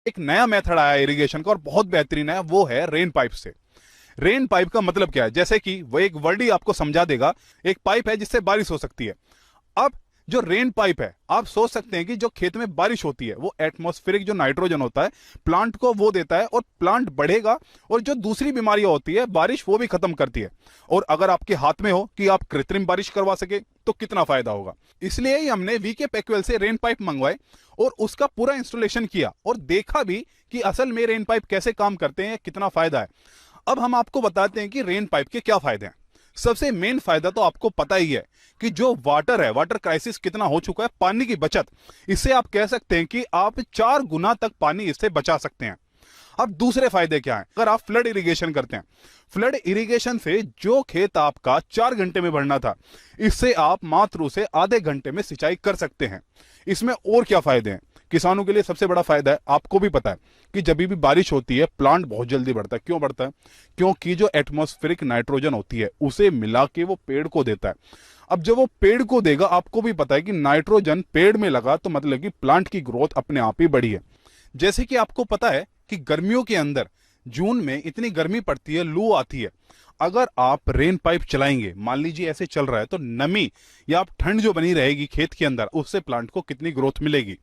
एक नया मेथड आया इरिगेशन का और बहुत बेहतरीन है, वो है रेन पाइप से। रेन पाइप का मतलब क्या है, जैसे कि वो एक वर्ड ही आपको समझा देगा। एक पाइप है जिससे बारिश हो सकती है। अब जो रेन पाइप है, आप सोच सकते हैं कि जो खेत में बारिश होती है वो एटमॉस्फेरिक जो नाइट्रोजन होता है प्लांट को वो देता है और प्लांट बढ़ेगा, और जो दूसरी बीमारियां होती है बारिश वो भी खत्म करती है। और अगर आपके हाथ में हो कि आप कृत्रिम बारिश करवा सके तो कितना फायदा होगा। इसलिए ही हमने वीके पैकवेल से रेन पाइप मंगवाए और उसका पूरा इंस्टॉलेशन किया और देखा भी कि असल में रेन पाइप कैसे काम करते हैं, कितना फायदा है। अब हम आपको बताते हैं कि रेन पाइप के क्या फायदे हैं। सबसे मेन फायदा तो आपको पता ही है कि जो वाटर है, वाटर क्राइसिस कितना हो चुका है, पानी की बचत। इससे आप कह सकते हैं कि आप 4 गुना तक पानी इससे बचा सकते हैं। अब दूसरे फायदे क्या हैं? अगर आप फ्लड इरिगेशन करते हैं, फ्लड इरिगेशन से जो खेत आपका 4 घंटे में भरना था, इससे आप मात्र उसे आधे घंटे में सिंचाई कर सकते हैं। इसमें और क्या फायदे हैं? किसानों के लिए सबसे बड़ा फायदा है, आपको भी पता है कि जब भी बारिश होती है प्लांट बहुत जल्दी बढ़ता है। क्यों बढ़ता है? क्योंकि जो एटमॉस्फेरिक नाइट्रोजन होती है उसे मिला के वो पेड़ को देता है। अब जब वो पेड़ को देगा, आपको भी पता है कि नाइट्रोजन पेड़ में लगा तो मतलब कि प्लांट की ग्रोथ अपने आप ही बढ़ी है। जैसे कि आपको पता है कि गर्मियों के अंदर जून में इतनी गर्मी पड़ती है, लू आती है। अगर आप रेन पाइप चलाएंगे, मान लीजिए ऐसे चल रहा है, तो नमी या आप ठंड जो बनी रहेगी खेत के अंदर, उससे प्लांट को कितनी ग्रोथ मिलेगी।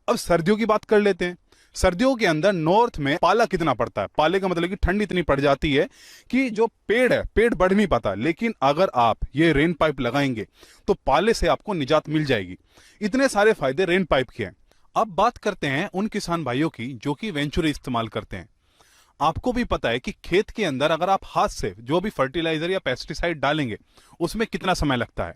अब सर्दियों की बात कर लेते हैं। सर्दियों के अंदर नॉर्थ में पाला कितना पड़ता है? पाले का मतलब कि ठंड इतनी पड़ जाती है कि जो पेड़ है, पेड़ बढ़ नहीं पाता। लेकिन अगर आप ये रेन पाइप लगाएंगे तो पाले से आपको निजात मिल जाएगी। इतने सारे फायदे रेन पाइप के हैं। अब बात करते हैं उन किसान भाइयों की जो कि वेंचुरी इस्तेमाल करते हैं। आपको भी पता है कि खेत के अंदर अगर आप हाथ से जो भी फर्टिलाइजर या पेस्टिसाइड डालेंगे उसमें कितना समय लगता है।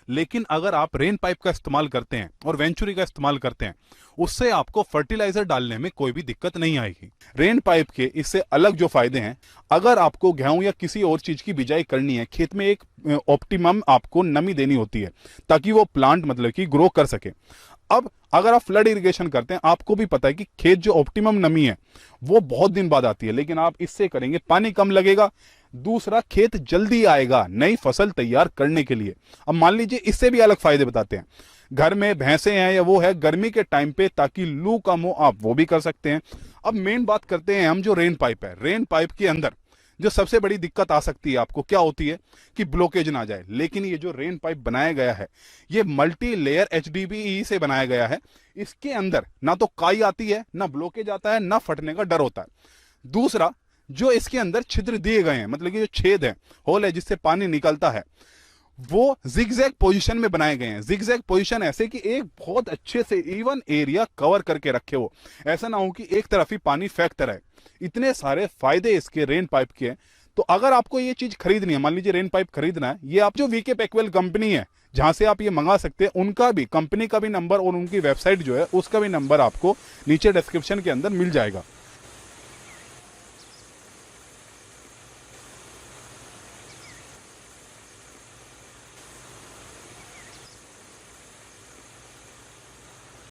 लेकिन अगर आप रेन पाइप का इस्तेमाल करते हैं और वेंचुरी का इस्तेमाल करते हैं, उससे आपको फर्टिलाइजर डालने में कोई भी दिक्कत नहीं आएगी। रेन पाइप के इससे अलग जो फायदे हैं, अगर आपको गेहूं या किसी और चीज की बिजाई करनी है, खेत में एक ऑप्टिमम आपको नमी देनी होती है ताकि वो प्लांट मतलब कि ग्रो कर सके। अब अगर आप फ्लड इरिगेशन करते हैं, आपको भी पता है कि खेत जो ऑप्टिमम नमी है वो बहुत दिन बाद आती है, लेकिन आप इससे करेंगे पानी कम लगेगा, दूसरा खेत जल्दी आएगा नई फसल तैयार करने के लिए। अब मान लीजिए इससे भी अलग फायदे बताते हैं। घर में भैंसे हैं या वो है गर्मी के टाइम पे, ताकि लू कम हो, आप वो भी कर सकते हैं। अब मेन बात करते हैं हम जो रेन पाइप है। रेन पाइप के अंदर जो सबसे बड़ी दिक्कत आ सकती है आपको, क्या होती है कि ब्लॉकेज ना जाए। लेकिन ये जो रेन पाइप बनाया गया है, ये मल्टी लेयर एचडीपीई से बनाया गया है। इसके अंदर ना तो काई आती है, ना ब्लॉकेज आता है, ना फटने का डर होता है। दूसरा, जो इसके अंदर छिद्र दिए गए हैं, मतलब कि जो छेद है, होल है जिससे पानी निकलता है, वो जिगजैग पोजीशन में बनाए गए हैं। जिगजैग पोजीशन ऐसे कि एक बहुत अच्छे से इवन एरिया कवर करके रखे हो, ऐसा ना हो कि एक तरफ ही पानी फेंकता रहे। इतने सारे फायदे इसके रेन पाइप के हैं। तो अगर आपको ये चीज खरीदनी है, मान लीजिए रेन पाइप खरीदना है, ये आप जो वीके पैकवेल कंपनी है जहां से आप ये मंगा सकते हैं, उनका भी, कंपनी का भी नंबर और उनकी वेबसाइट जो है उसका भी नंबर आपको नीचे डिस्क्रिप्शन के अंदर मिल जाएगा।